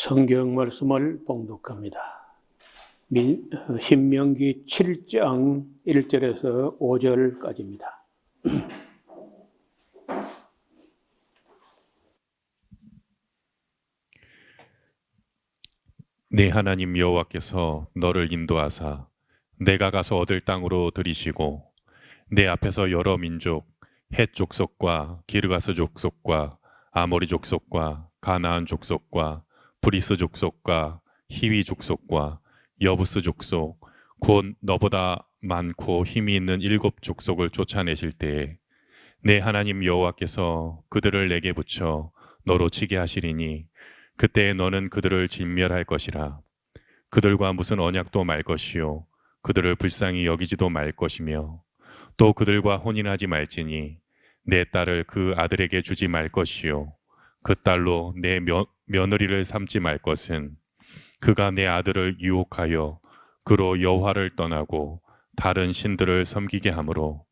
성경 말씀을 봉독합니다. 신명기 7장 1절에서 5절까지입니다. 네 하나님 여호와께서 너를 인도하사 내가 가서 얻을 땅으로 들이시고 내 앞에서 여러 민족 헷 족속과 기르가스 족속과 아모리 족속과 가나안 족속과 브리스 족속과 히위 족속과 여부스 족속 곧 너보다 많고 힘이 있는 7 족속을 쫓아내실 때에 내 하나님 여호와께서 그들을 내게 붙여 너로 치게 하시리니 그때에 너는 그들을 진멸할 것이라. 그들과 무슨 언약도 말 것이요 그들을 불쌍히 여기지도 말 것이며 또 그들과 혼인하지 말지니 내 딸을 그 아들에게 주지 말 것이요 그 딸로 내 며느리를 삼지 말 것은 그가 내 아들을 유혹하여 그로 여호와를 떠나고 다른 신들을 섬기게 하므로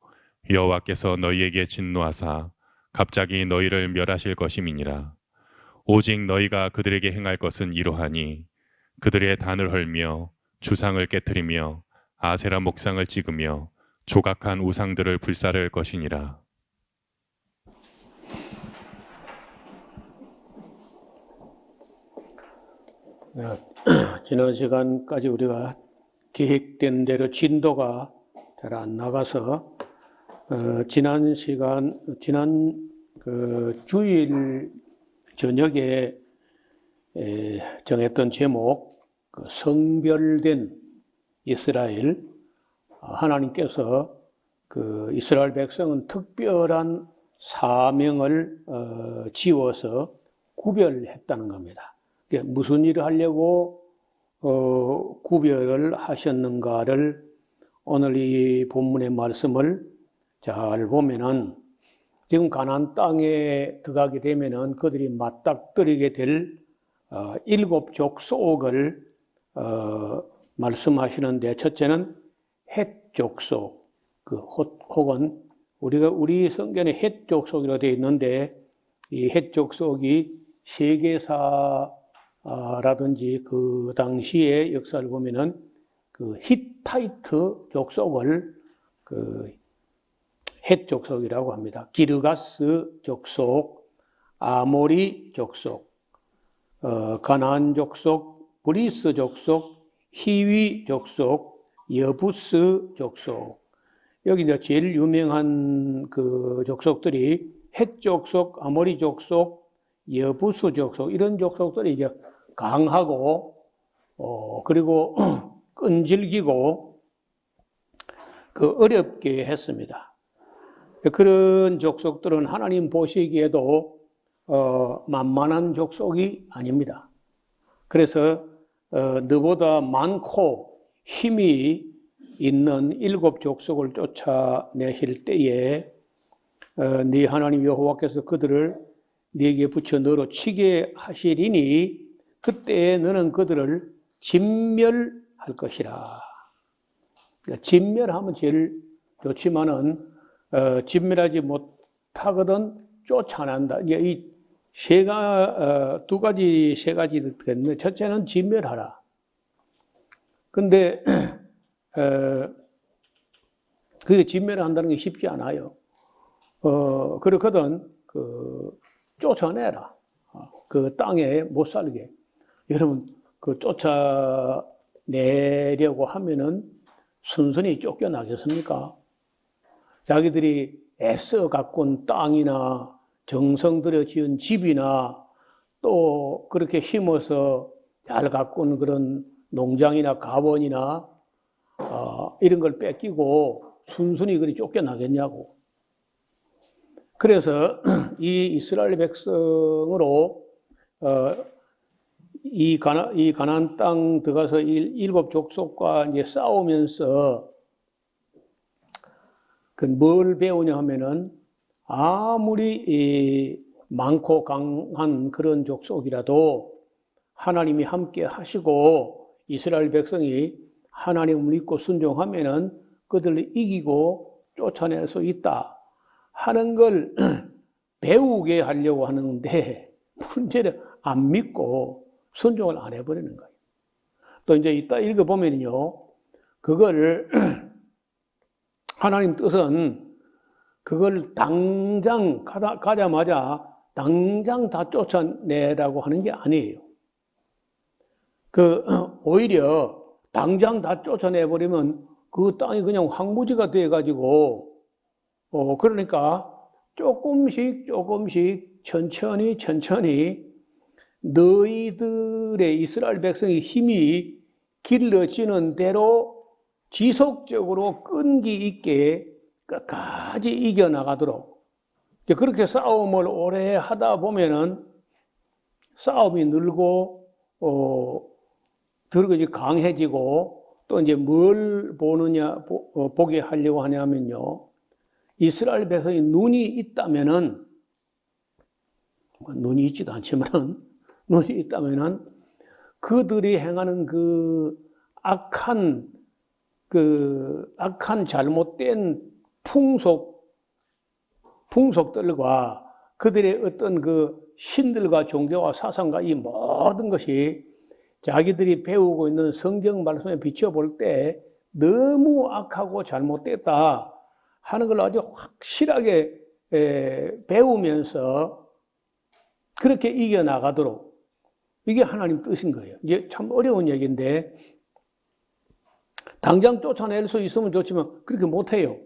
여호와께서 너희에게 진노하사 갑자기 너희를 멸하실 것임이니라. 오직 너희가 그들에게 행할 것은 이러하니 그들의 단을 헐며 주상을 깨뜨리며 아세라 목상을 찍으며 조각한 우상들을 불사를 것이니라. 지난 시간까지 우리가 계획된 대로 진도가 잘 안 나가서 지난 주일 저녁에 정했던 제목 성별된 이스라엘, 하나님께서 그 이스라엘 백성은 특별한 사명을 지워서 구별했다는 겁니다. 무슨 일을 하려고 구별을 하셨는가를 오늘 이 본문의 말씀을 잘 보면은 지금 가나안 땅에 들어가게 되면은 그들이 맞닥뜨리게 될 7 족속을 말씀하시는데, 첫째는 헷 족속, 혹은 우리 성경에 헷 족속이라고 되어 있는데, 이 헷 족속이 세계사라든지 그 당시의 역사를 보면은 그 히타이트 족속을 헷 족속이라고 합니다. 기르가스 족속, 아모리 족속, 가나안 족속, 브리스 족속, 히위 족속, 여부스 족속. 여기 이제 제일 유명한 그 족속들이 헷 족속, 아모리 족속, 여부스 족속, 이런 족속들이 이제 강하고 그리고 끈질기고 어렵게 했습니다. 그런 족속들은 하나님 보시기에도 만만한 족속이 아닙니다. 그래서 너보다 많고 힘이 있는 7 족속을 쫓아내실 때에 네 하나님 여호와께서 그들을 네게 붙여 너로 치게 하시리니 그때에 너는 그들을 진멸할 것이라. 진멸하면 제일 좋지만은 진멸하지 못하거든 쫓아낸다. 이 세 가지 됐는데, 첫째는 진멸하라. 근데 그게 진멸한다는 게 쉽지 않아요. 그렇거든 쫓아내라. 그 땅에 못 살게. 여러분 쫓아내려고 하면은 순순히 쫓겨나겠습니까? 자기들이 애써 가꾼 땅이나 정성 들여 지은 집이나 또 그렇게 심어서 잘 가꾼 그런 농장이나 가원이나 이런 걸 뺏기고 순순히 그리 쫓겨나겠냐고. 그래서 이 이스라엘 백성으로 이 가나안 땅 들어가서 7 족속과 이제 싸우면서 뭘 배우냐 하면은 아무리 많고 강한 그런 족속이라도 하나님이 함께 하시고 이스라엘 백성이 하나님을 믿고 순종하면은 그들을 이기고 쫓아낼 수 있다 하는 걸 배우게 하려고 하는데, 문제는 안 믿고 순종을 안 해버리는 거예요. 또 이제 이따 읽어보면요, 그걸 하나님 뜻은 그걸 당장 가자마자 당장 다 쫓아내라고 하는 게 아니에요. 오히려 당장 다 쫓아내버리면 그 땅이 그냥 황무지가 돼가지고, 그러니까 조금씩 천천히 너희들의 이스라엘 백성의 힘이 길러지는 대로 지속적으로 끈기 있게 끝까지 이겨나가도록, 그렇게 싸움을 오래 하다 보면은 싸움이 늘고, 그리고 강해지고, 또 이제 뭘 보게 하려고 하냐면요, 이스라엘 백성이 눈이 있다면은, 눈이 있지도 않지만은, 눈이 있다면은, 그들이 행하는 악한 잘못된 풍속들과 그들의 어떤 신들과 종교와 사상과 이 모든 것이 자기들이 배우고 있는 성경 말씀에 비춰볼 때 너무 악하고 잘못됐다 하는 걸 아주 확실하게 배우면서 그렇게 이겨나가도록, 이게 하나님 뜻인 거예요. 이게 참 어려운 얘기인데, 당장 쫓아낼 수 있으면 좋지만 그렇게 못해요.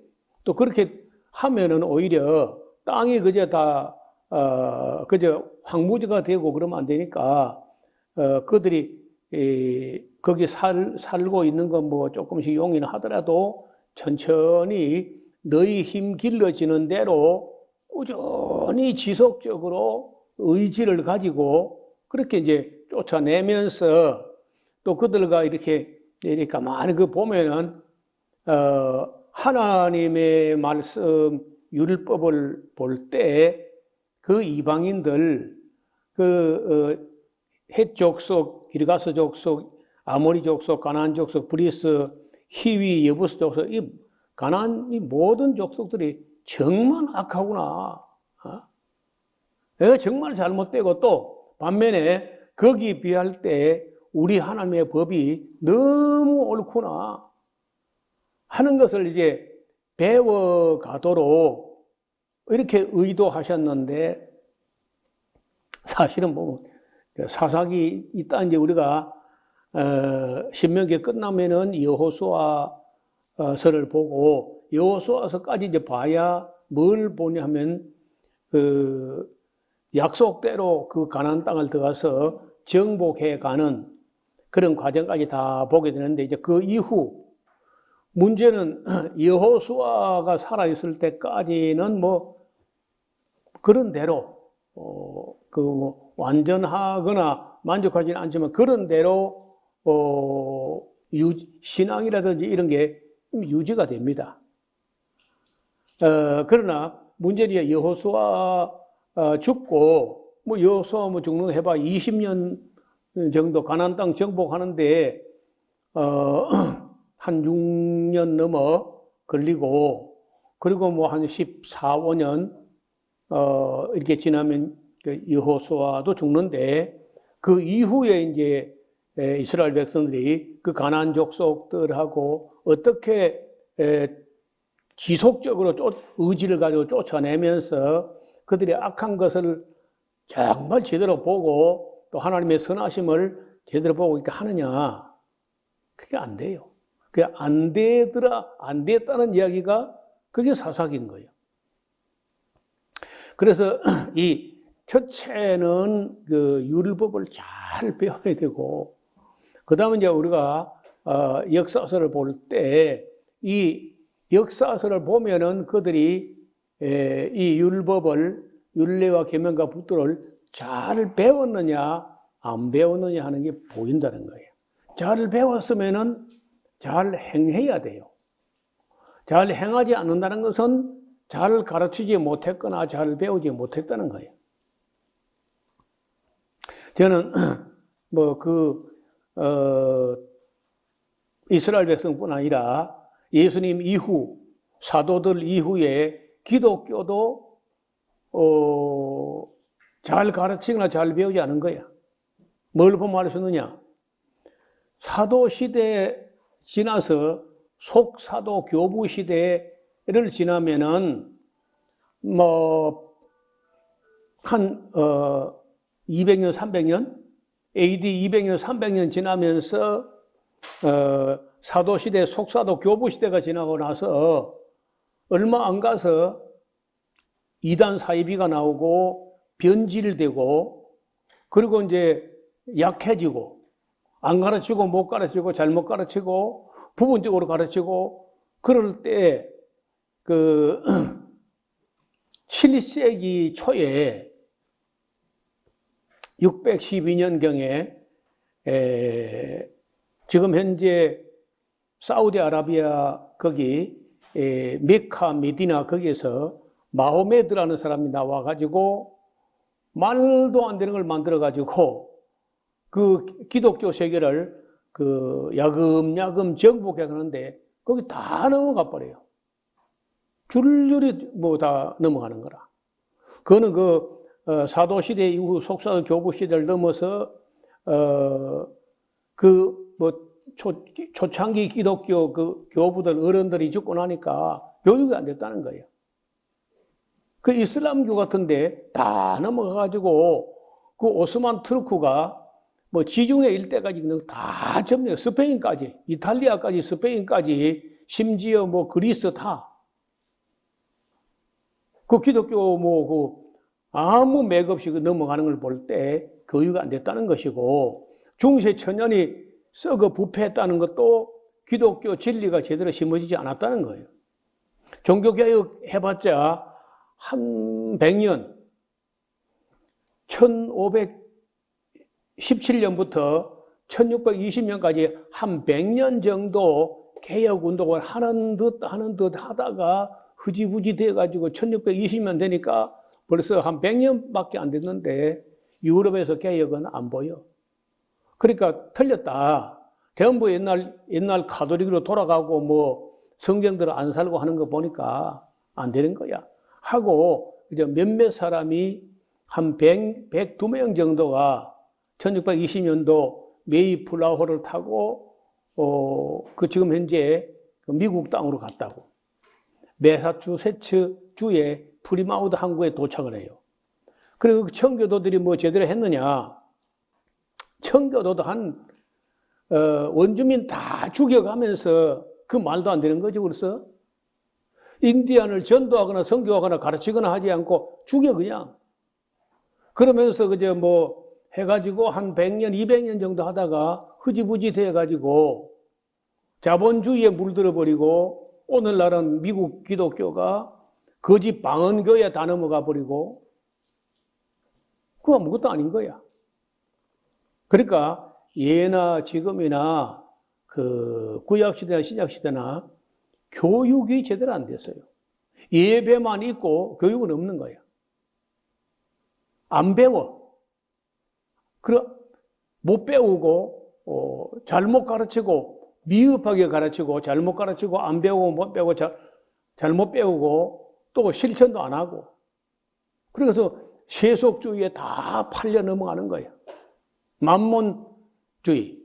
또 그렇게 하면은 오히려 땅이 그저 황무지가 되고 그러면 안 되니까, 그들이 거기 살고 있는 건 뭐 조금씩 용이나 하더라도 천천히 너희 힘 길러지는 대로 꾸준히 지속적으로 의지를 가지고 그렇게 이제 쫓아내면서, 또 그들과 이렇게 가만히 보면은, 하나님의 말씀, 율법을 볼 때 그 이방인들, 헷 족속, 기르가스 족속, 아모리 족속, 가나안 족속, 브리스, 히위, 여부스 족속, 이 가나안 이 모든 족속들이 정말 악하구나. 내가 정말 잘못되고, 또 반면에 거기에 비할 때 우리 하나님의 법이 너무 옳구나 하는 것을 이제 배워가도록 이렇게 의도하셨는데, 사실은 뭐 사사기 있다 이제 우리가 신명기 끝나면은 여호수아서를 보고, 여호수아서까지 이제 봐야 뭘 보냐면 약속대로 그 가나안 땅을 들어가서 정복해 가는 그런 과정까지 다 보게 되는데, 이제 그 이후 문제는 여호수아가 살아있을 때까지는 뭐 그런 대로 완전하거나 만족하지는 않지만 그런 대로 신앙이라든지 이런 게 유지가 됩니다. 그러나 문제는 여호수아 죽고, 뭐 여호수아 뭐 죽는 거 해봐 20년 정도 가나안 땅 정복하는데 한 6년 넘어 걸리고, 그리고 뭐 한 14, 15년 이렇게 지나면 여호수아도 죽는데, 그 이후에 이제 이스라엘 백성들이 그 가나안 족속들하고 어떻게 지속적으로 의지를 가지고 쫓아내면서 그들의 악한 것을 정말 제대로 보고 또 하나님의 선하심을 제대로 보고 이렇게 하느냐, 그게 안 돼요. 그게 안 됐다는 이야기가 그게 사사기인 거예요. 그래서 이 첫째는 율법을 잘 배워야 되고, 그 다음에 이제 우리가 역사서를 볼 때 이 역사서를 보면은 그들이 이 율법을, 율례와 계명과 법도를 잘 배웠느냐 안 배웠느냐 하는 게 보인다는 거예요. 잘 배웠으면은 잘 행해야 돼요. 잘 행하지 않는다는 것은 잘 가르치지 못했거나 잘 배우지 못했다는 거예요. 저는 이스라엘 백성뿐 아니라 예수님 이후, 사도들 이후에 기독교도 잘 가르치거나 잘 배우지 않은 거야. 뭘 보면 알 수 있느냐? 사도시대 지나서 속사도 교부 시대를 지나면은 한 200년, 300년, AD 200년, 300년 지나면서 사도시대, 속사도 교부 시대가 지나고 나서 얼마 안 가서 이단 사이비가 나오고 변질되고 그리고 이제 약해지고 안 가르치고 못 가르치고 잘못 가르치고 부분적으로 가르치고 그럴 때 그 7세기 초에 612년경에 지금 현재 사우디아라비아 거기 메카 메디나 거기에서 마호메드라는 사람이 나와가지고 말도 안 되는 걸 만들어가지고 그 기독교 세계를 그 야금야금 정복해 가는데 거기 다 넘어가 버려요. 줄줄이 뭐 다 넘어가는 거라. 그거는 사도시대 이후 속사도 교부 시대를 넘어서 초창기 기독교 그 교부들 어른들이 죽고 나니까 교육이 안 됐다는 거예요. 그 이슬람교 같은데 다 넘어가가지고 그 오스만 투르크가 뭐 지중해 일대까지 다 점령, 스페인까지, 이탈리아까지, 스페인까지, 심지어 뭐 그리스 다. 그 기독교 아무 맥 없이 넘어가는 걸 볼 때 교육이 안 됐다는 것이고 중세 천년이 썩어 부패했다는 것도 기독교 진리가 제대로 심어지지 않았다는 거예요. 종교개혁 해봤자 한 100년, 1517년부터 1620년까지 한 100년 정도 개혁운동을 하는 듯 하다가 흐지부지 돼가지고 1620년 되니까 벌써 한 100년밖에 안 됐는데 유럽에서 개혁은 안 보여. 그러니까 틀렸다. 전부 옛날 가톨릭으로 돌아가고 뭐 성경대로 안 살고 하는 거 보니까 안 되는 거야. 하고 이제 몇몇 사람이 한 102명 정도가 1620년도 메이플라워를 타고 그 지금 현재 미국 땅으로 갔다고. 매사추세츠 주의 프리마우드 항구에 도착을 해요. 그리고 그 청교도들이 뭐 제대로 했느냐? 청교도도 원주민 다 죽여가면서 그 말도 안 되는 거죠. 그래서 인디안을 전도하거나 선교하거나 가르치거나 하지 않고 죽여 그냥. 그러면서 그저 뭐 해가지고 한 100년, 200년 정도 하다가 흐지부지 돼가지고 자본주의에 물들어 버리고 오늘날은 미국 기독교가 거짓 방언교에 다 넘어가 버리고 그거 아무것도 아닌 거야. 그러니까 예나 지금이나 그 구약시대나 신약시대나 교육이 제대로 안 됐어요. 예배만 있고 교육은 없는 거야. 안 배워. 못 배우고 잘못 가르치고 미흡하게 가르치고 잘못 가르치고 안 배우고 못 배우고 잘못 배우고 또 실천도 안 하고 그래서 세속주의에 다 팔려 넘어가는 거예요. 만몬주의,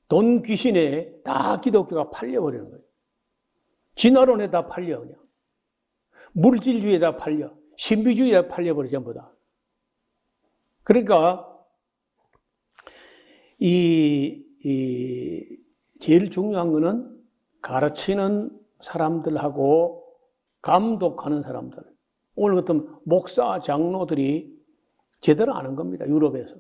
돈 귀신에 다 기독교가 팔려버리는 거예요. 진화론에 다 팔려 그냥. 물질주의에 다 팔려. 신비주의에 다 팔려버려 전부 다. 그러니까 제일 중요한 거는 가르치는 사람들하고 감독하는 사람들. 오늘 같은 목사, 장로들이 제대로 아는 겁니다. 유럽에서.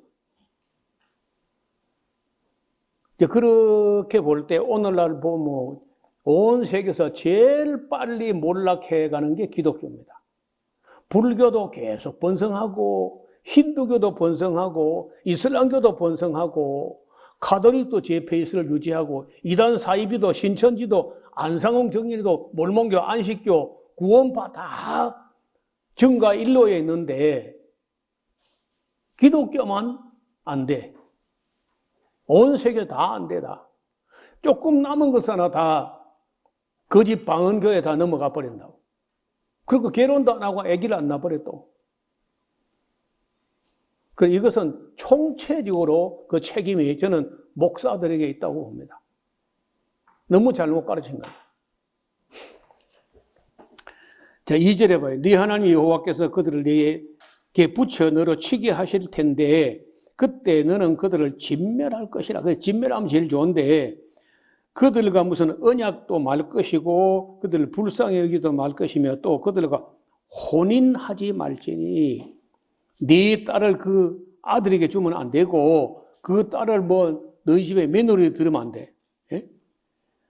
그렇게 볼 때 오늘날 보면 온 세계에서 제일 빨리 몰락해 가는 게 기독교입니다. 불교도 계속 번성하고 힌두교도 번성하고 이슬람교도 번성하고 가톨릭도 제 페이스를 유지하고 이단 사이비도 신천지도 안상홍 정리도 몰몬교 안식교 구원파 다 정가 일로에 있는데 기독교만 안 돼. 온 세계 다 안 돼. 다. 조금 남은 것 하나 다 거짓 방언교에 다 넘어가 버린다고. 그리고 결혼도 안 하고 아기를 안 낳아버려 또. 이것은 총체적으로 그 책임이 저는 목사들에게 있다고 봅니다. 너무 잘못 가르친 거예요. 자, 2절에 봐요. 네 하나님 여호와께서 그들을 네게 붙여 너로 치게 하실 텐데 그때 너는 그들을 진멸할 것이라. 진멸하면 제일 좋은데 그들과 무슨 언약도 말 것이고 그들을 불쌍히 여기도 말 것이며 또 그들과 혼인하지 말지니 네 딸을 그 아들에게 주면 안 되고 그 딸을 뭐 너희 집에 며느리 들으면 안 돼. 예?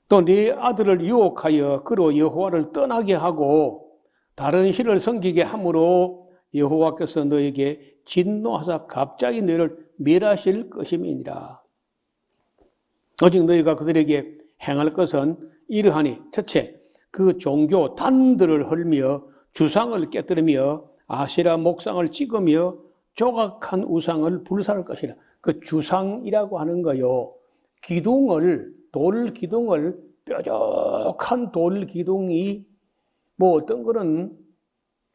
또 네 아들을 유혹하여 그로 여호와를 떠나게 하고 다른 신을 섬기게 함으로 여호와께서 너에게 진노하사 갑자기 너를 멸하실 것임이니라. 오직 너희가 그들에게 행할 것은 이러하니 첫째 그 종교 단들을 헐며 주상을 깨뜨리며 아세라 목상을 찍으며 조각한 우상을 불살할 것이라. 그 주상이라고 하는 거요. 돌 기둥을 뾰족한 돌 기둥이 뭐 어떤 거는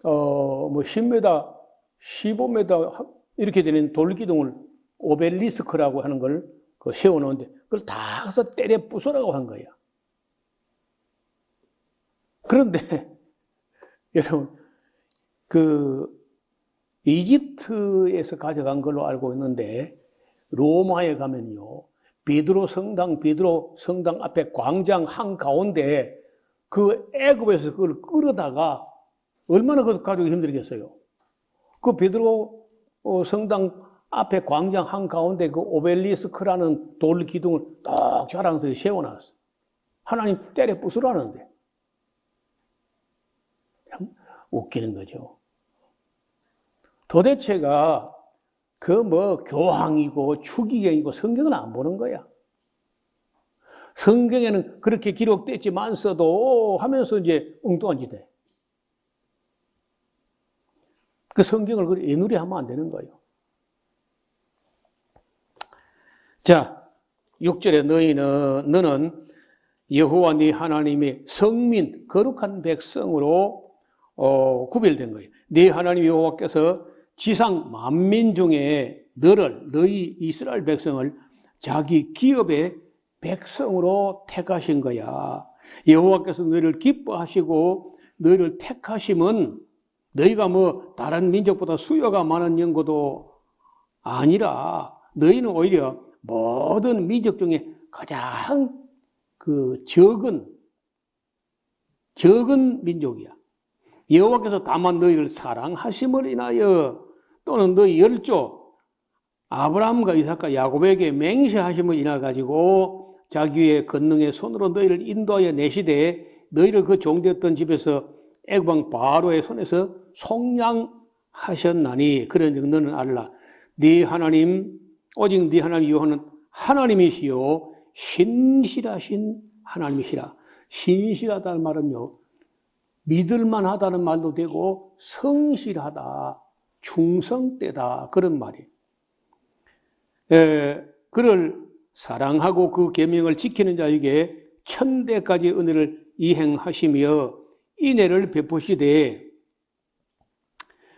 뭐 10m, 15m 이렇게 되는 돌 기둥을 오벨리스크라고 하는 걸 세워놓는데 그걸 다 가서 때려 부숴라고 한 거야. 그런데 여러분 이집트에서 가져간 걸로 알고 있는데 로마에 가면요 베드로 성당 앞에 광장 한가운데 그 애굽에서 그걸 끌어다가 얼마나 그 가지고 힘들겠어요. 그 베드로 성당 앞에 광장 한가운데 그 오벨리스크라는 돌 기둥을 딱 자랑스레 세워놨어. 하나님 때려 부수라는데. 참 웃기는 거죠. 도대체가 그 뭐 교황이고 추기경이고 성경은 안 보는 거야. 성경에는 그렇게 기록됐지만서도 하면서 이제 엉뚱한 짓 해. 그 성경을 애누리 하면 안 되는 거예요. 자, 6절에 너는 여호와 네 하나님의 성민, 거룩한 백성으로 구별된 거예요. 네 하나님 여호와께서 지상 만민 중에 너희 이스라엘 백성을 자기 기업의 백성으로 택하신 거야. 여호와께서 너희를 기뻐하시고 너희를 택하심은 너희가 뭐 다른 민족보다 수요가 많은 연고도 아니라 너희는 오히려 모든 민족 중에 가장 적은 민족이야. 여호와께서 다만 너희를 사랑하심을 인하여 또는 너희 열조 아브라함과 이삭과 야곱에게 맹세하심을 인하 가지고 자기의 권능의 손으로 너희를 인도하여 내시되 너희를 그 종되었던 집에서 애굽 왕 바로의 손에서 속량하셨나니 그런즉 너는 알라. 네 하나님 오직 네 하나님 여호와는 하나님이시요 신실하신 하나님이시라. 신실하다는 말은요 믿을만하다는 말도 되고 성실하다, 충성되다 그런 말이에요. 그를 사랑하고 그 계명을 지키는 자에게 천대까지 은혜를 이행하시며 인애를 베푸시되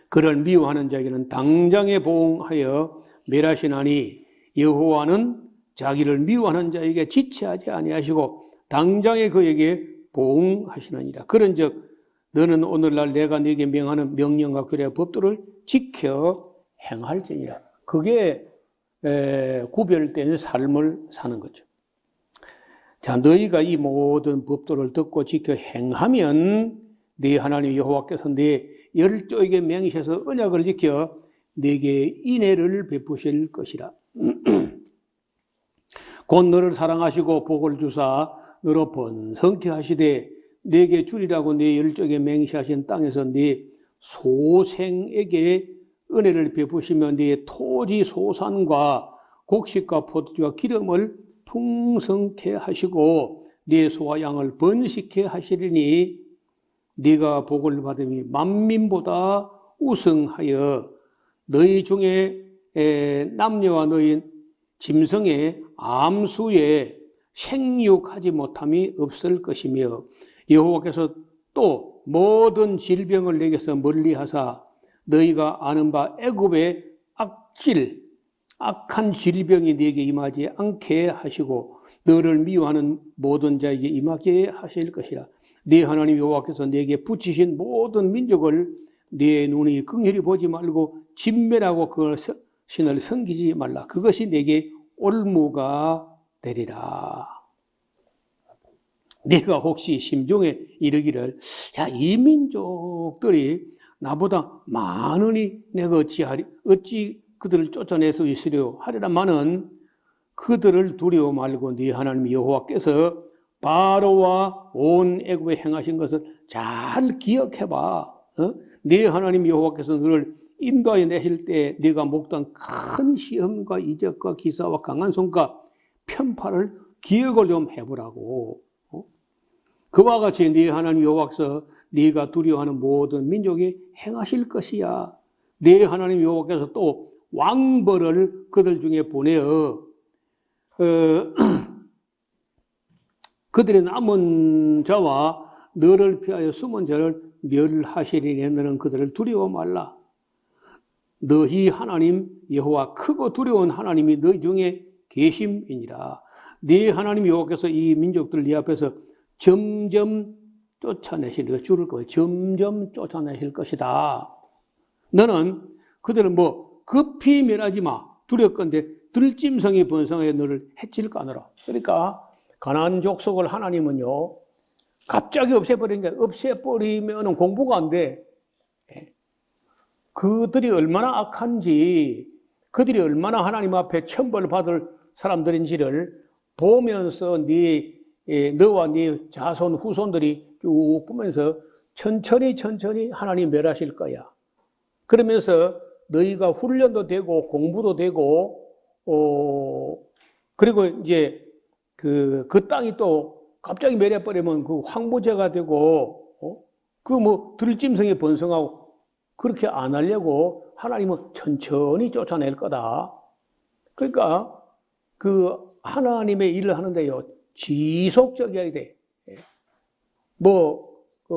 그를 미워하는 자에게는 당장에 보응하여 멸하시나니 여호와는 자기를 미워하는 자에게 지체하지 아니하시고 당장에 그에게 보응하시느니라. 그런즉 너는 오늘날 내가 네게 명하는 명령과 규례와 법도를 지켜 행할지니라. 그게 구별된 삶을 사는 거죠. 자, 너희가 이 모든 법도를 듣고 지켜 행하면 네 하나님 여호와께서 네 열조에게 맹세해서 언약을 지켜 네게 인애를 베푸실 것이라. 곧 너를 사랑하시고 복을 주사 너로 번성케 하시되 네게 주리라고 네 열조에게 맹세하신 땅에서 네 소생에게 은혜를 베푸시며 네 토지 소산과 곡식과 포도주와 기름을 풍성케 하시고 네 소와 양을 번식케 하시리니 네가 복을 받음이 만민보다 우승하여 너희 중에 남녀와 너희 짐승의 암수에 생육하지 못함이 없을 것이며 여호와께서 또 모든 질병을 내게서 멀리하사 너희가 아는 바 애굽의 악한 질병이 네게 임하지 않게 하시고 너를 미워하는 모든 자에게 임하게 하실 것이라. 네 하나님 여호와께서 네게 붙이신 모든 민족을 네 눈이 긍휼히 보지 말고 진멸하고 그 신을 섬기지 말라. 그것이 네게 올무가 되리라. 네가 혹시 심중에 이르기를 야, 이 민족들이 나보다 많으니 내가 어찌 그들을 쫓아낼 수 있으려 하리라마는 그들을 두려워 말고 네 하나님 여호와께서 바로와 온 애굽에 행하신 것을 잘 기억해봐. 네 하나님 여호와께서 너를 인도하여 내실 때 네가 목도한 큰 시험과 이적과 기사와 강한 손과 편파를 기억을 좀 해보라고. 그와 같이 네 하나님 여호와께서 네가 두려워하는 모든 민족이 행하실 것이야. 네 하나님 여호와께서 또 왕벌을 그들 중에 보내어 그들의 남은 자와 너를 피하여 숨은 자를 멸하시리니 너는 그들을 두려워 말라. 너희 하나님 여호와 크고 두려운 하나님이 너희 중에 계심이니라. 네 하나님 여호와께서 이 민족들 네 앞에서 점점 쫓아내실, 줄을 거예요. 점점 쫓아내실 것이다. 너는 그들을 급히 멸하지 마. 두렵건대 들짐승이 번성하여 너를 해칠까 하노라. 그러니까 가나안 족속을 하나님은요 갑자기 없애버리니까 없애버리면 공부가 안 돼. 그들이 얼마나 악한지, 그들이 얼마나 하나님 앞에 천벌 받을 사람들인지를 보면서 너와 네 자손 후손들이 쭉 보면서 천천히 하나님 멸하실 거야. 그러면서 너희가 훈련도 되고 공부도 되고 그리고 이제 그 땅이 또 갑자기 멸해버리면 그 황무지가 되고 들짐승이 번성하고 그렇게 안 하려고 하나님은 천천히 쫓아낼 거다. 그러니까 그 하나님의 일을 하는데요 지속적이어야 돼.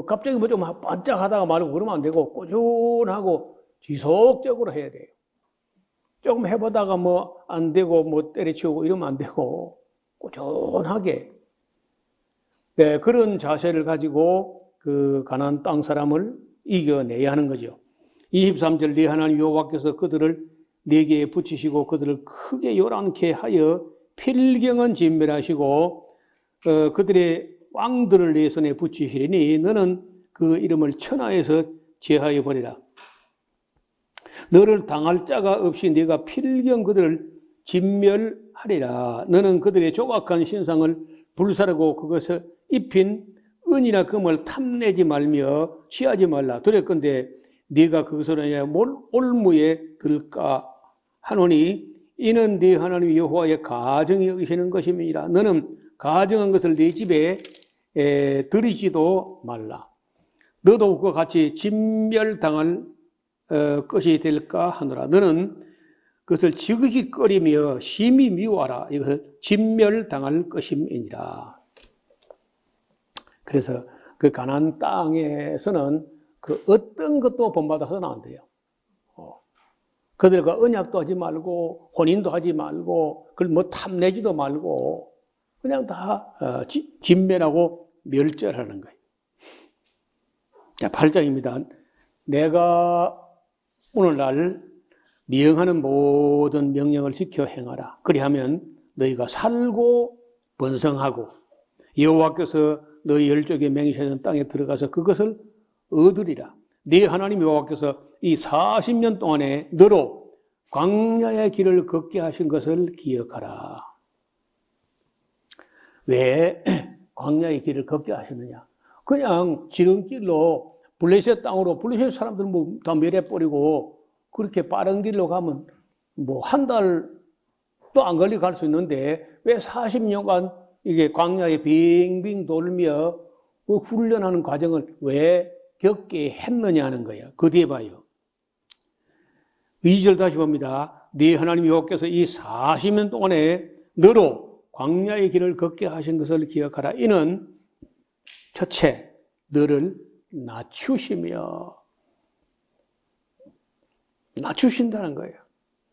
갑자기 좀 반짝하다가 말고 그러면 안 되고 꾸준하고 지속적으로 해야 돼요. 조금 해보다가 안 되고 때려치우고 이러면 안 되고 꾸준하게. 네, 그런 자세를 가지고 그 가나안 땅 사람을 이겨내야 하는 거죠. 23절 네 하나님 여호와께서 그들을 네게 붙이시고 그들을 크게 요란케 하여 필경은 진멸하시고 그들의 왕들을 네 손에 붙이시리니 너는 그 이름을 천하에서 제하여 버리라. 너를 당할 자가 없이 네가 필경 그들을 진멸하리라. 너는 그들의 조각한 신상을 불사르고 그것을 입힌 은이나 금을 탐내지 말며 취하지 말라. 두렵건대 네가 그것으로 올무에 들까 하노니 이는 네 하나님 여호와의 가정이 여기시는 것임이니라. 너는 가정한 것을 네 집에 들이지도 말라. 너도 그와 같이 진멸당할 것이 될까 하노라. 너는 그것을 지극히 꺼리며 심히 미워하라. 이것을 진멸당할 것임이니라. 그래서 그 가나안 땅에서는 그 어떤 것도 본받아서는 안 돼요. 그들과 언약도 하지 말고 혼인도 하지 말고 그걸 탐내지도 말고 그냥 다 진멸하고 멸절하는 거예요. 자, 8장입니다. 내가 오늘날 명하는 모든 명령을 지켜 행하라. 그리하면 너희가 살고 번성하고 여호와께서 너희 열조에게 맹세하는 땅에 들어가서 그것을 얻으리라. 네 하나님 여호와께서 이 40년 동안에 너로 광야의 길을 걷게 하신 것을 기억하라. 왜 광야의 길을 걷게 하셨느냐? 그냥 지름길로 블레셋 땅으로 블레셋 사람들은 다 멸해버리고 그렇게 빠른 길로 가면 한 달도 안 걸리고 갈 수 있는데 왜 40년간 이게 광야에 빙빙 돌며 그 훈련하는 과정을 왜 겪게 했느냐 하는 거예요. 그 뒤에 봐요. 2절 다시 봅니다. 네 하나님 여호와께서 이 40년 동안에 너로 광야의 길을 걷게 하신 것을 기억하라. 이는 첫째 너를 낮추시며 낮추신다는 거예요.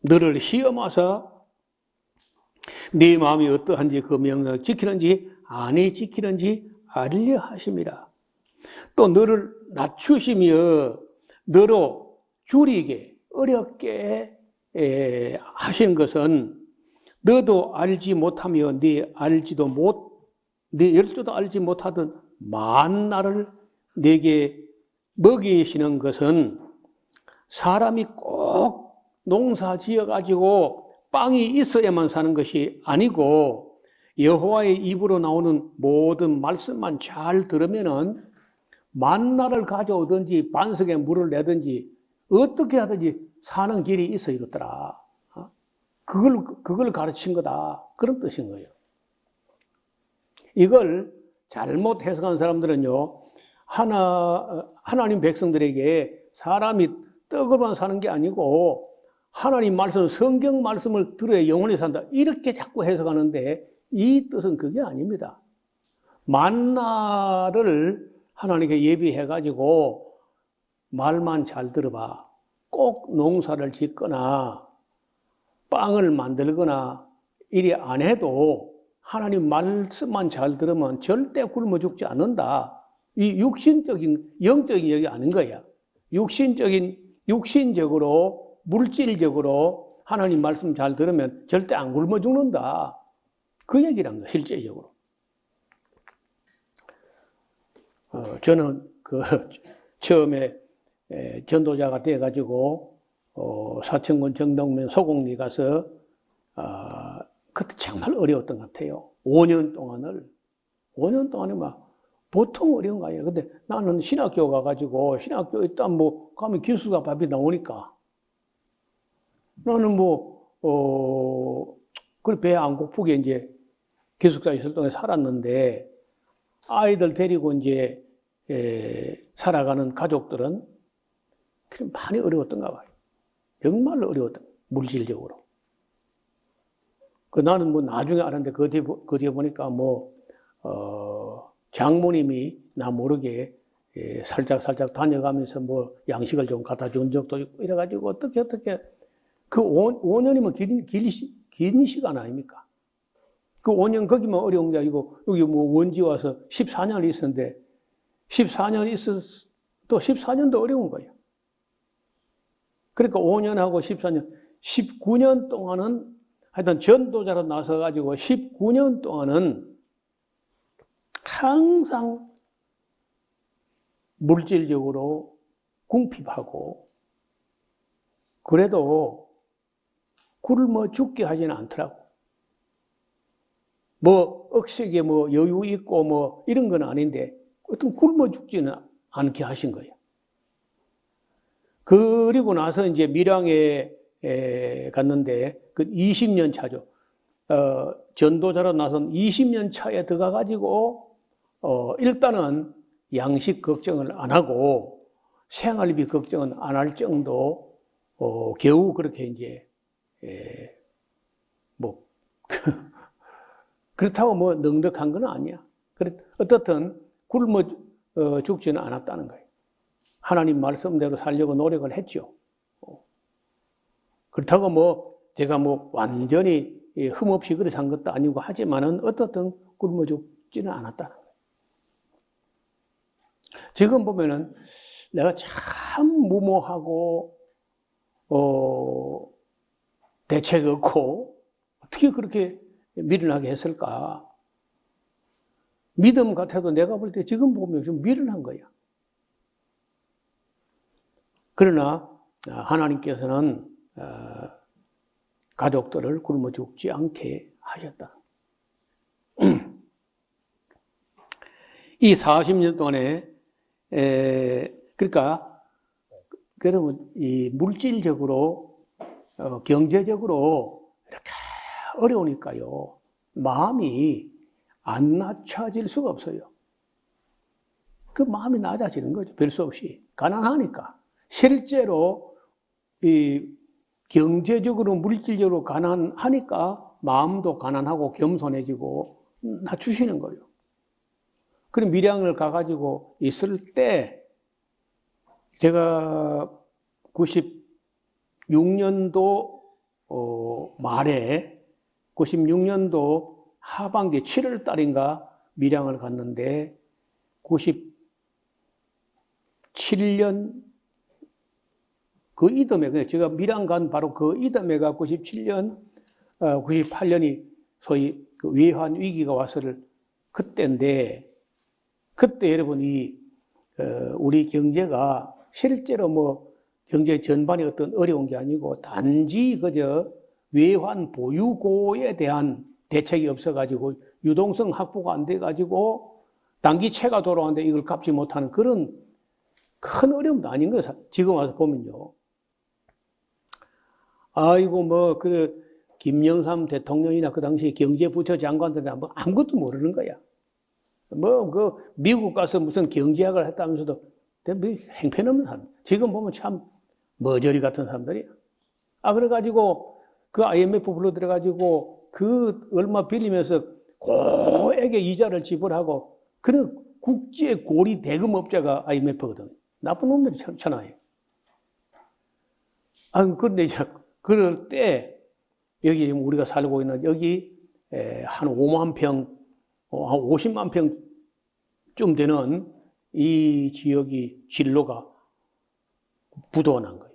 너를 시험하사 네 마음이 어떠한지 그 명령을 지키는지 아니 지키는지 알려 하심이라. 또 너를 낮추시며 너로 줄이게 어렵게 하신 것은 너도 알지 못하며 네 열조도 알지 못하던 만나를 내게 먹이시는 것은 사람이 꼭 농사 지어가지고 빵이 있어야만 사는 것이 아니고 여호와의 입으로 나오는 모든 말씀만 잘 들으면은 만나를 가져오든지 반석에 물을 내든지 어떻게 하든지 사는 길이 있어 이것더라. 그걸 가르친 거다. 그런 뜻인 거예요. 이걸 잘못 해석한 사람들은요, 하나님 백성들에게 사람이 떡으로만 사는 게 아니고 하나님 말씀, 성경 말씀을 들어야 영원히 산다. 이렇게 자꾸 해석하는데 이 뜻은 그게 아닙니다. 만나를 하나님께 예비해가지고 말만 잘 들어봐. 꼭 농사를 짓거나 빵을 만들거나 이리 안 해도 하나님 말씀만 잘 들으면 절대 굶어 죽지 않는다. 이 육신적인, 영적인 얘기 아닌 거야. 육신적으로, 물질적으로 하나님 말씀 잘 들으면 절대 안 굶어 죽는다. 그 얘기란 거야, 실제적으로. 저는 처음에 전도자가 돼가지고 사천군 정동면 소곡리 가서 그때 정말 어려웠던 것 같아요. 5년 동안에 막 보통 어려운 거 아니에요. 근데 나는 신학교 가가지고 신학교 일단 뭐 가면 기숙사 밥이 나오니까 나는 그래 배 안 고프게 이제 기숙사에 있을 동안 살았는데 아이들 데리고 이제 살아가는 가족들은 많이 어려웠던가 봐요. 정말로 어려웠던 물질적으로. 나는 나중에 알았는데 그 뒤에 보니까 장모님이 나 모르게 살짝 다녀가면서 양식을 좀 갖다 준 적도 있고 이래가지고 어떻게 그 5년이면 긴 시간 아닙니까? 그 5년 거기만 어려운 게 아니고 여기 원지 와서 14년 있었는데 14년 또 14년도 어려운 거예요. 그러니까 5년하고 14년, 19년 동안은 하여튼 전도자로 나서가지고 19년 동안은 항상 물질적으로 궁핍하고 그래도 굶어 죽게 하지는 않더라고. 억식에 여유 있고 이런 건 아닌데 어떤 굶어 죽지는 않게 하신 거예요. 그리고 나서 이제 밀양에 갔는데 그 20년 차죠. 전도자로 나선 20년 차에 들어가가지고 일단은 양식 걱정을 안 하고 생활비 걱정은 안 할 정도 겨우 그렇게 이제 그렇다고 넉넉한 건 아니야. 어떻든 굶어 죽지는 않았다는 거예요. 하나님 말씀대로 살려고 노력을 했죠. 그렇다고 제가 완전히 흠없이 그래 산 것도 아니고 하지만은 어떻든 굶어 죽지는 않았다는 거예요. 지금 보면은 내가 참 무모하고 대책 없고 어떻게 그렇게 미련하게 했을까? 믿음 같아도 내가 볼 때 지금 보면 좀 미련한 거야. 그러나 하나님께서는 가족들을 굶어 죽지 않게 하셨다. 이 40년 동안에 그러니까 그러면 이 물질적으로 경제적으로 이렇게 어려우니까요. 마음이 안 낮춰질 수가 없어요. 그 마음이 낮아지는 거죠. 별 수 없이. 가난하니까. 실제로 이 경제적으로 물질적으로 가난하니까 마음도 가난하고 겸손해지고 낮추시는 거예요. 그럼 밀양을 가가지고 있을 때 제가 96년도 말에 96년도 하반기 7월 달인가 밀양을 갔는데 97년 그 이듬해, 제가 밀양 간 바로 그 이듬해가 97년, 98년이 소위 그 외환 위기가 왔을 그때인데, 그때 여러분 우리 경제가 실제로 뭐 경제 전반이 어떤 어려운 게 아니고 단지 그저 외환 보유고에 대한 대책이 없어가지고 유동성 확보가 안 돼가지고 단기채가 돌아왔는데 이걸 갚지 못하는 그런 큰 어려움도 아닌 거예요. 지금 와서 보면요. 아이고 뭐 김영삼 대통령이나 그 당시 경제부처 장관들은 뭐 아무것도 모르는 거야. 뭐 미국 가서 무슨 경제학을 했다면서도 뭐 행편없는 사람. 지금 보면 참 머저리 같은 사람들이야. 그래가지고 그 IMF 불러들여가지고 그 얼마 빌리면서 고액의 이자를 지불하고 그런 국제 고리 대금업자가 IMF거든. 나쁜 놈들이 천하에. 그런데 이제 그럴 때 여기 지금 우리가 살고 있는 여기 한 5만 평, 한 50만 평쯤 되는 이 지역이 진로가 부도가 난 거예요.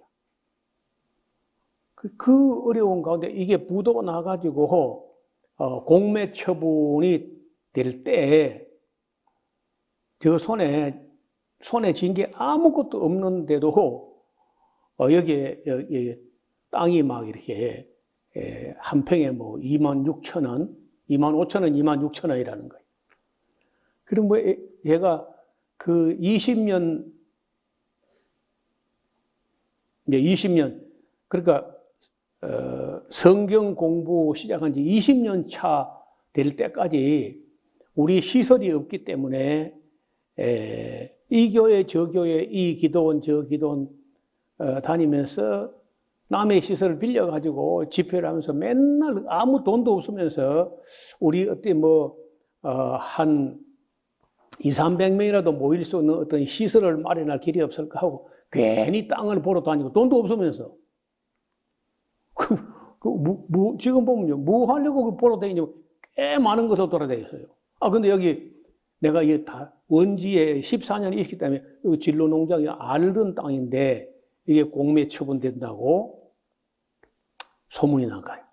그 어려운 가운데 이게 부도가 나가지고 공매 처분이 될 때 저 손에 쥔 게 아무것도 없는데도 여기에 땅이 막 이렇게 한 평에 뭐 26,000원, 25,000원, 26,000원이라는 거예요. 그럼 뭐 제가 그 20년 그러니까 성경 공부 시작한 지 20년 차 될 때까지 우리 시설이 없기 때문에 이 교회 저 교회 이 기도원 저 기도원 다니면서 남의 시설을 빌려가지고 집회를 하면서 맨날 아무 돈도 없으면서 우리 어때 한 200~300명이라도 모일 수 있는 어떤 시설을 마련할 길이 없을까 하고 괜히 땅을 보러 다니고 돈도 없으면서 지금 보면요 뭐 하려고 보러 다니냐고 꽤 많은 곳을 돌아다녔어요. 근데 여기 내가 이게 다 원지에 14년 있기 때문에 여기 진로 농장이 알던 땅인데 이게 공매 처분된다고 소문이 난 거예요.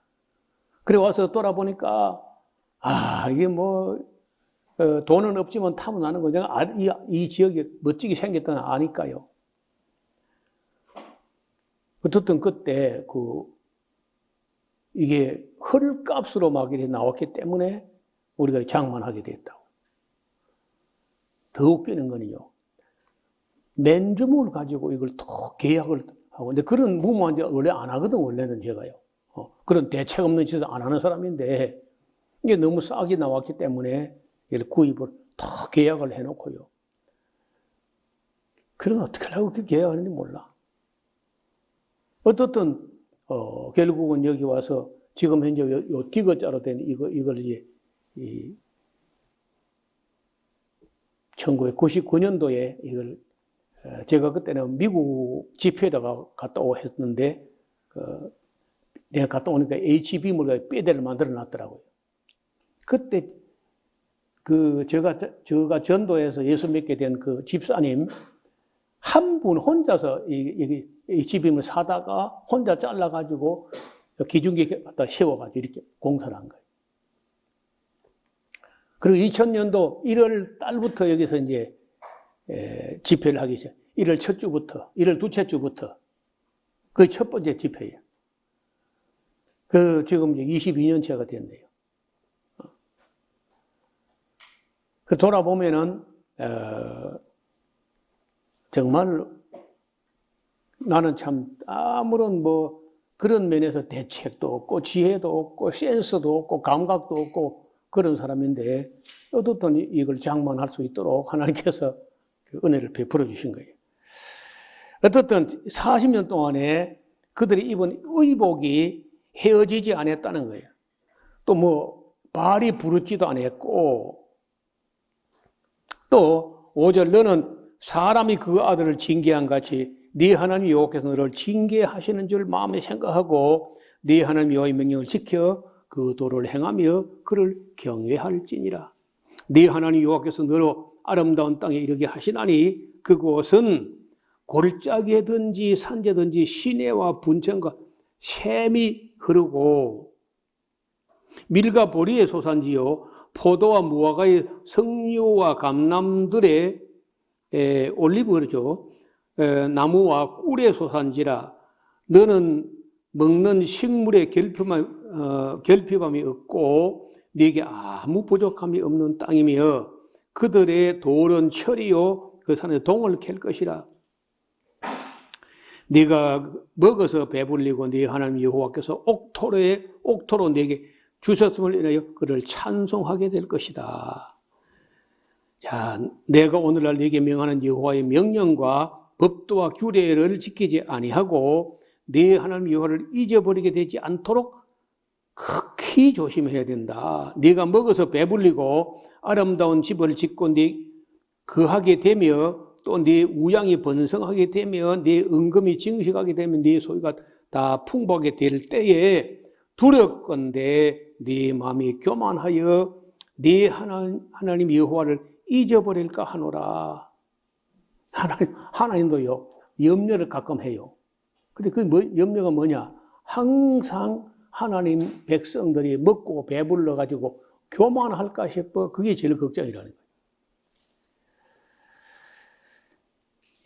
그래 와서 돌아보니까 이게 돈은 없지만 타고나는 거 내가 이 지역이 멋지게 생겼다는 아니까요. 어쨌든 그때 이게 헐값으로 막 이렇게 나왔기 때문에 우리가 장만하게 됐다고. 더 웃기는 거는요. 맨주먹을 가지고 이걸 더 계약을 하고, 근데 그런 무모한 짓 원래 안 하거든, 원래는 제가요. 그런 대책 없는 짓을 안 하는 사람인데, 이게 너무 싸게 나왔기 때문에 이걸 구입을 더 계약을 해놓고요. 그럼 어떻게 하려고 그렇게 계약하는지 몰라. 어떻든, 결국은 여기 와서 지금 현재 요 디귿자로 된 이걸 이제 1999년도에 이걸 제가 그때는 미국 집회에다가 갔다 오고 했는데 내가 갔다 오니까 HB물과 뼈대를 만들어 놨더라고요. 그때 제가 전도해서 예수 믿게 된 그 집사님 한 분 혼자서 이 HB물 사다가 혼자 잘라가지고 기중기에 갖다 세워가지고 이렇게 공사를 한 거예요. 그리고 2000년도 1월 달부터 여기서 이제 집회를 하기 시작. 1월 첫 주부터, 1월 둘째 주부터. 그게 첫 번째 집회예요. 지금 이제 22년째가 됐네요. 돌아보면은, 정말 나는 참 아무런 그런 면에서 대책도 없고, 지혜도 없고, 센스도 없고, 감각도 없고, 그런 사람인데, 어떻든 이걸 장만할 수 있도록 하나님께서 그 은혜를 베풀어 주신 거예요. 어떻든 40년 동안에 그들이 입은 의복이 헤어지지 않았다는 거예요. 또 발이 부르지도 않았고, 또 5절 너는 사람이 그 아들을 징계한 같이 네 하나님 여호와께서 너를 징계하시는 줄 마음에 생각하고 네 하나님 여호와의 명령을 지켜 그 도를 행하며 그를 경외할지니라. 네 하나님 여호와께서 너로 아름다운 땅에 이르게 하시나니 그곳은 골짜기든지 산재든지 시내와 분천과 샘이 흐르고 밀과 보리의 소산지요 포도와 무화과의 석류와 감람들의 올리브죠 나무와 꿀의 소산지라. 너는 먹는 식물의 결핍함이 없고 네게 아무 부족함이 없는 땅이며 그들의 돌은 철이요 그 산에 동을 캘 것이라. 네가 먹어서 배불리고 네 하나님 여호와께서 옥토로 네게 주셨음을 인하여 그를 찬송하게 될 것이다. 자, 내가 오늘날 네게 명하는 여호와의 명령과 법도와 규례를 지키지 아니하고 네 하나님 여호와를 잊어버리게 되지 않도록 극히 조심해야 된다. 네가 먹어서 배불리고 아름다운 집을 짓고 네 거하게 되며 또 네 우양이 번성하게 되면 네 은금이 증식하게 되면 네 소유가 다 풍부하게 될 때에 두렵건대 네 마음이 교만하여 네 하나님 여호와를 잊어버릴까 하노라. 하나님도요 염려를 가끔 해요. 근데 그 염려가 뭐냐? 항상 하나님 백성들이 먹고 배불러 가지고 교만할까 싶어. 그게 제일 걱정이라는 거예요.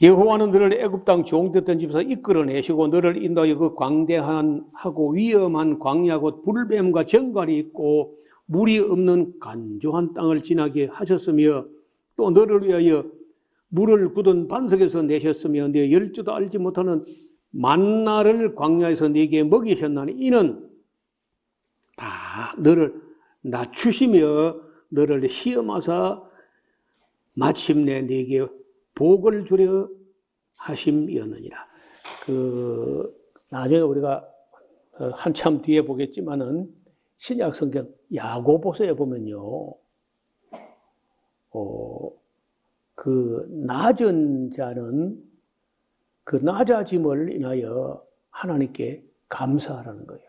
여호와는 너를 애굽 땅 종되었던 집에서 이끌어내시고 너를 인도하여 그 광대한 하고 위험한 광야 곧 불뱀과 정갈이 있고 물이 없는 간조한 땅을 지나게 하셨으며 또 너를 위하여 물을 굳은 반석에서 내셨으며 네 열주도 알지 못하는 만나를 광야에서 네게 먹이셨나니 이는 다 너를 낮추시며 너를 시험하사 마침내 네게 복을 주려 하심이었느니라. 나중에 우리가 한참 뒤에 보겠지만은 신약 성경 야고보서에 보면요, 그 낮은 자는 그 낮아짐을 인하여 하나님께 감사하라는 거예요.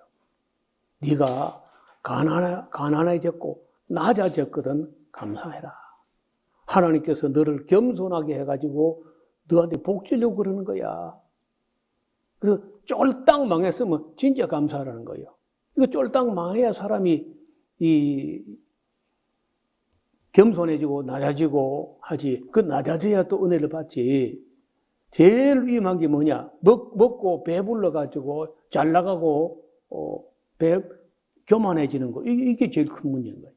네가 가난해졌고 낮아졌거든 감사해라. 하나님께서 너를 겸손하게 해가지고 너한테 복 주려고 그러는 거야. 그래서 쫄딱 망했으면 진짜 감사하라는 거예요. 이거 쫄딱 망해야 사람이 겸손해지고 낮아지고 하지. 그 낮아져야 또 은혜를 받지. 제일 위험한 게 뭐냐? 먹고 배불러가지고 잘 나가고 교만해지는 거. 이게 제일 큰 문제인 거예요.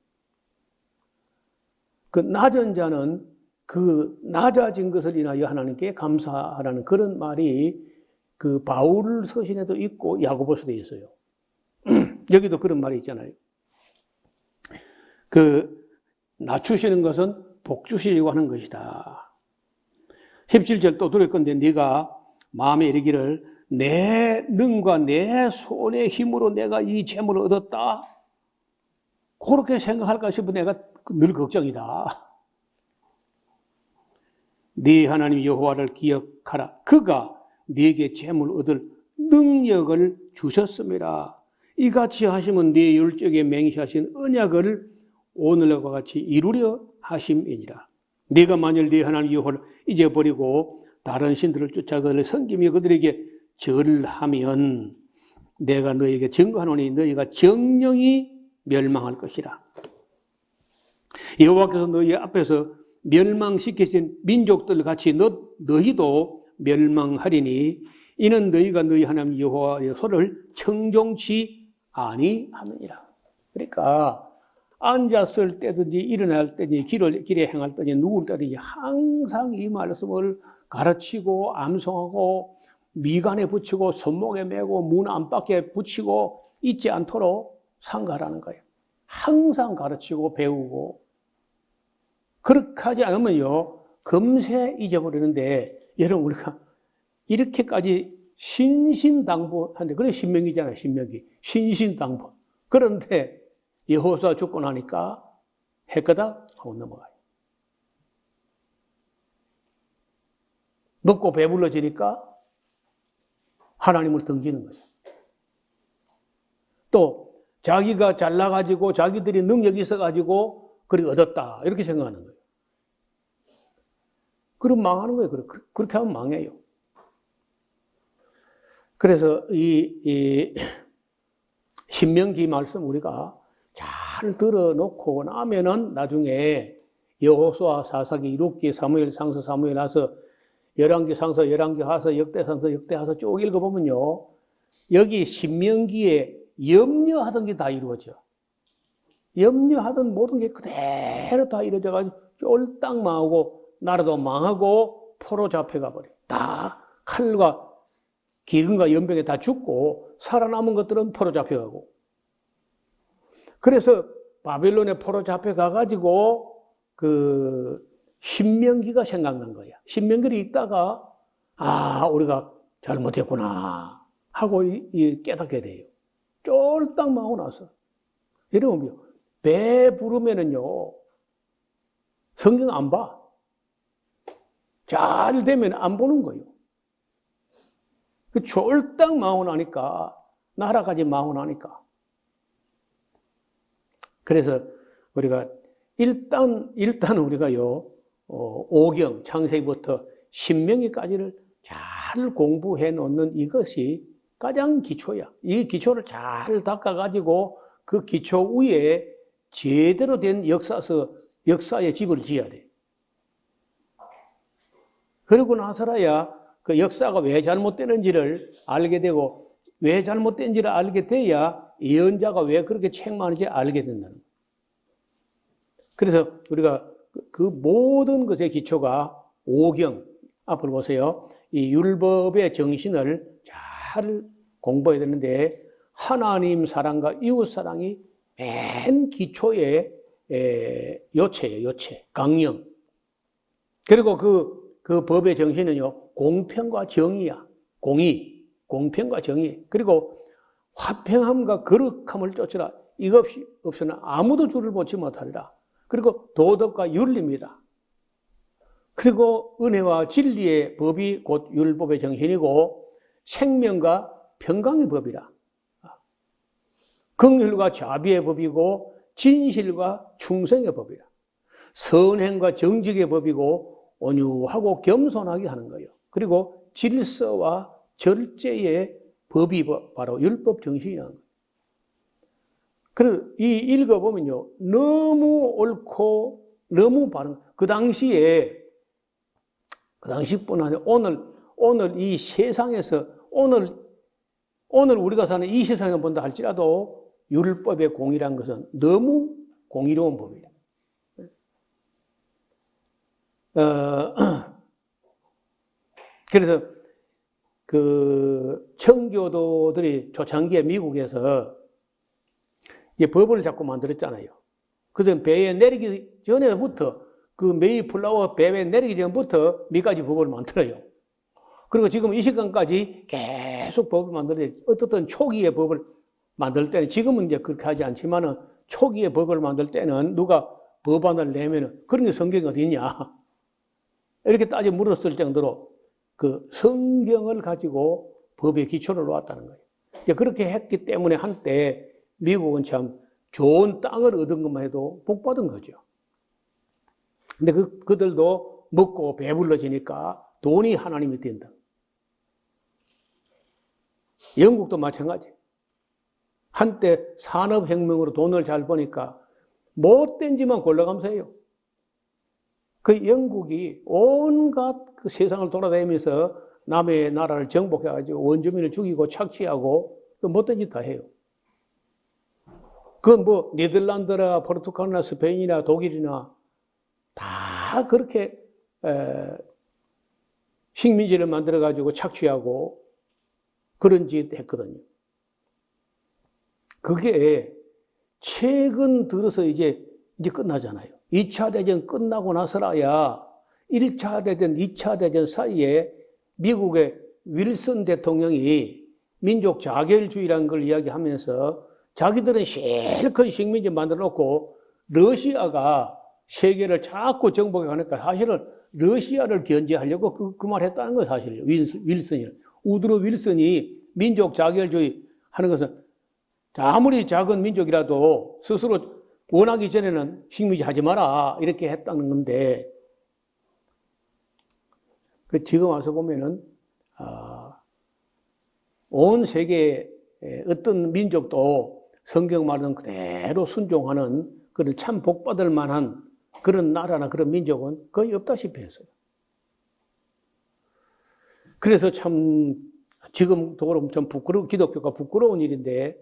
그 낮은 자는 그 낮아진 것을 인하여 하나님께 감사하라는 그런 말이 그 바울 서신에도 있고 야고보서도 있어요. 여기도 그런 말이 있잖아요. 그 낮추시는 것은 복 주시려고 하는 것이다. 17절 또 들을 건데 네가 마음에 이르기를 내 능과 내 손의 힘으로 내가 이 재물을 얻었다. 그렇게 생각할까 싶어 내가 늘 걱정이다. 네 하나님 여호와를 기억하라. 그가 네게 재물 얻을 능력을 주셨음이라. 이같이 하시면 네 율적에 맹세하신 언약을 오늘과 같이 이루려 하심이니라. 네가 만일 네 하나님 여호와를 잊어버리고 다른 신들을 쫓아 그들을 섬기며 그들에게 절을 하면 내가 너에게 증거하노니 너희가 정령이 멸망할 것이라. 여호와께서 너희 앞에서 멸망시키신 민족들 같이 너희도 멸망하리니 이는 너희가 너희 하나님 여호와의 소를 청종치 아니함이니라. 그러니까 앉았을 때든지 일어날 때든지 길에 행할 때든지 누울 때든지 항상 이 말씀을 가르치고 암송하고 미간에 붙이고 손목에 메고 문 안팎에 붙이고 잊지 않도록 상가라는 거예요. 항상 가르치고 배우고 그렇게 하지 않으면요 금세 잊어버리는데 여러분 우리가 이렇게까지 신신당부하는데 그래 신명기잖아요. 신명기 신신당부. 그런데 여호수아 죽고 나니까 했거다 하고 넘어가요. 먹고 배불러지니까 하나님을 등지는 거예요. 또 자기가 잘나가지고 자기들이 능력이 있어가지고 그렇게 얻었다 이렇게 생각하는 거예요. 그럼 망하는 거예요. 그렇게 하면 망해요. 그래서 이 신명기 말씀 우리가 잘 들어놓고 나면은 나중에 여호수아, 사사기, 룻기, 사무엘, 상서, 사무엘, 하서, 열왕기, 상서, 열왕기, 하서, 역대, 상서, 역대, 하서 쭉 읽어보면요. 여기 신명기에 염려하던 게 다 이루어져. 염려하던 모든 게 그대로 다 이루어져가지고 쫄딱 망하고 나라도 망하고 포로 잡혀가 버려. 다 칼과 기근과 연병에 다 죽고 살아남은 것들은 포로 잡혀가고. 그래서 바벨론에 포로 잡혀가가지고 그 신명기가 생각난 거야. 신명기를 읽다가 우리가 잘못했구나 하고 깨닫게 돼요. 쫄딱 망하고 나서. 여러분, 배 부르면은요, 성경 안 봐. 잘 되면 안 보는 거예요. 쫄딱 망하고 나니까, 나라까지 망하고 나니까. 그래서 우리가 일단 우리가요, 5경, 창세기부터 신명기까지를 잘 공부해 놓는 이것이 가장 기초야. 이 기초를 잘 닦아가지고 그 기초 위에 제대로 된 역사의 집을 지어야 돼. 그러고 나서야 그 역사가 왜 잘못되는지를 알게 되고, 왜 잘못된지를 알게 돼야 예언자가 왜 그렇게 책망하는지 알게 된다는 거예요. 그래서 우리가 그 모든 것의 기초가 5경, 앞으로 보세요. 이 율법의 정신을 잘 공부해야 되는데, 하나님 사랑과 이웃 사랑이 맨 기초의 요체예요, 요체. 강령. 그리고 그 법의 정신은요, 공평과 정의야. 공의, 공평과 정의. 그리고 화평함과 거룩함을 쫓으라. 이것 없이는 아무도 주를 보지 못하리라. 그리고 도덕과 윤리입니다. 그리고 은혜와 진리의 법이 곧 율법의 정신이고, 생명과 평강의 법이라. 긍휼과 자비의 법이고, 진실과 충성의 법이라. 선행과 정직의 법이고, 온유하고 겸손하게 하는 거예요. 그리고 질서와 절제의 법이 바로 율법 정신이라는 거예요. 그래서 이 읽어보면요, 너무 옳고 너무 바른, 그 당시뿐 아니라 오늘 이 세상에서 오늘 우리가 사는 이 세상에 본다 할지라도 율법의 공의란 것은 너무 공의로운 법이에요. 그래서 그 청교도들이 초창기에 미국에서 이제 법을 자꾸 만들었잖아요. 그래서 배에 내리기 전에부터 그 메이플라워 배에 내리기 전부터 미까지 법을 만들어요. 그리고 지금 이 시간까지 계속 법을 만들어요. 어떻든 초기의 법을 만들 때는, 지금은 이제 그렇게 하지 않지만은 초기의 법을 만들 때는 누가 법안을 내면은 그런 게 성경이 어디 있냐 이렇게 따져 물었을 정도로 그 성경을 가지고 법의 기초를 놓았다는 거예요. 이제 그렇게 했기 때문에 한때 미국은 참 좋은 땅을 얻은 것만 해도 복 받은 거죠. 근데 그들도 먹고 배불러지니까 돈이 하나님이 된다. 영국도 마찬가지. 한때 산업혁명으로 돈을 잘 버니까 못된 지만 골라가면서 해요. 그 영국이 온갖 그 세상을 돌아다니면서 남의 나라를 정복해가지고 원주민을 죽이고 착취하고 또 못된 짓 다 해요. 그 뭐 네덜란드나 포르투갈이나 스페인이나 독일이나 다 그렇게 식민지를 만들어가지고 착취하고 그런 짓 했거든요. 그게 최근 들어서 이제 끝나잖아요. 2차 대전 끝나고 나서라야 1차 대전, 2차 대전 사이에 미국의 윌슨 대통령이 민족 자결주의라는 걸 이야기하면서 자기들은 실컷 식민지 만들어 놓고 러시아가 세계를 자꾸 정복해 가니까 사실은 러시아를 견제하려고 그 말 했다는 거 사실이에요. 윌슨이. 우드로 윌슨이 민족 자결주의 하는 것은 아무리 작은 민족이라도 스스로 원하기 전에는 식민지 하지 마라 이렇게 했다는 건데, 지금 와서 보면은 온 세계의 어떤 민족도 성경 말은 그대로 순종하는 그런 참 복받을 만한 그런 나라나 그런 민족은 거의 없다시피 했어요. 그래서 참 지금도 그럼 좀 기독교가 부끄러운 일인데,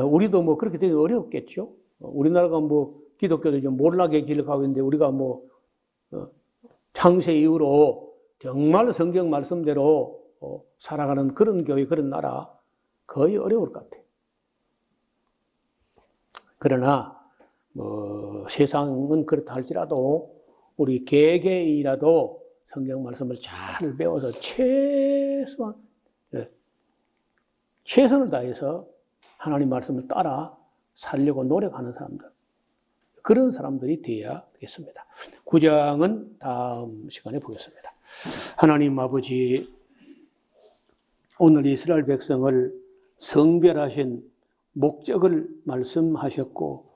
우리도 뭐 그렇게 되기 어렵겠죠. 우리나라가 뭐 기독교도 좀 몰락의 길을 가고 있는데, 우리가 뭐 창세 이후로 정말 성경 말씀대로 살아가는 그런 교회, 그런 나라 거의 어려울 것 같아요. 그러나 뭐 세상은 그렇다 할지라도 우리 개개인이라도 성경 말씀을 잘 배워서 최선을 다해서 하나님 말씀을 따라 살려고 노력하는 사람들, 그런 사람들이 되어야 되겠습니다. 9장은 다음 시간에 보겠습니다. 하나님 아버지, 오늘 이스라엘 백성을 성별하신 목적을 말씀하셨고,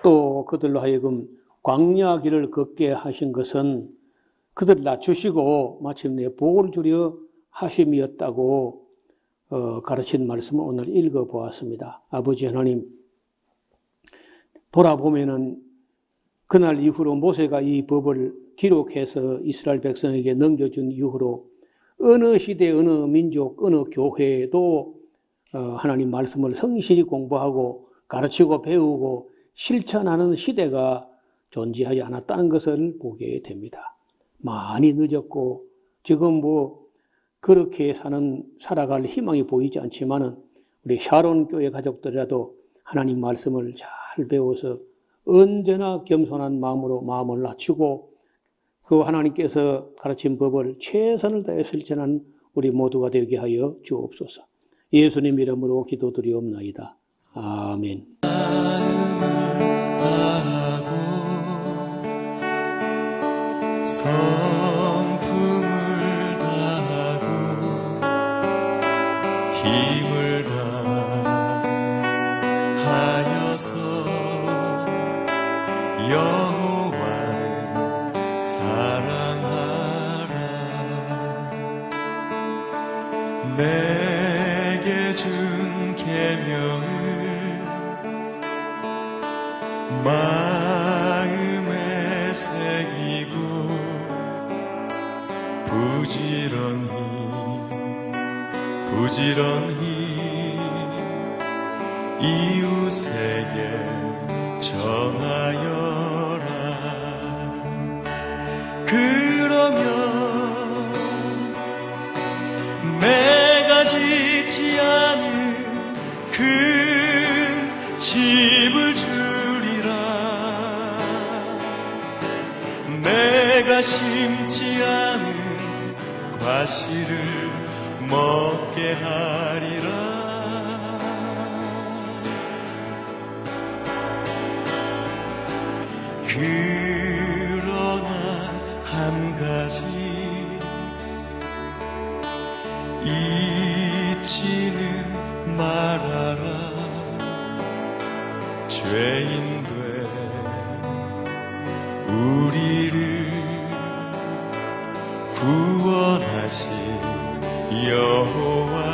또 그들로 하여금 광야 길을 걷게 하신 것은 그들을 낮추시고 마침내 복을 주려 하심이었다고 가르친 말씀을 오늘 읽어보았습니다. 아버지 하나님, 돌아보면은 그날 이후로 모세가 이 법을 기록해서 이스라엘 백성에게 넘겨준 이후로 어느 시대, 어느 민족, 어느 교회도 하나님 말씀을 성실히 공부하고 가르치고 배우고 실천하는 시대가 존재하지 않았다는 것을 보게 됩니다. 많이 늦었고 지금 뭐 그렇게 살아갈 희망이 보이지 않지만은 우리 샤론 교회 가족들이라도 하나님 말씀을 잘 배워서 언제나 겸손한 마음으로 마음을 낮추고 그 하나님께서 가르친 법을 최선을 다해 실천하는 우리 모두가 되게 하여 주옵소서. 예수님 이름으로 기도드리옵나이다. 아멘. 성품을 다하고 힘을 다하여서 여호와를 사랑하라. 내게 준 계명을 마음에 새기고 부지런히 이웃에게 전하여라. 그러면 내가 짓지 않은 그 집을 주리라. 내가 심지 않은 과실을 먹게 하리라. 그러나 한 가지 잊지는 말아라. 죄인된 우리를 구원하신 여호와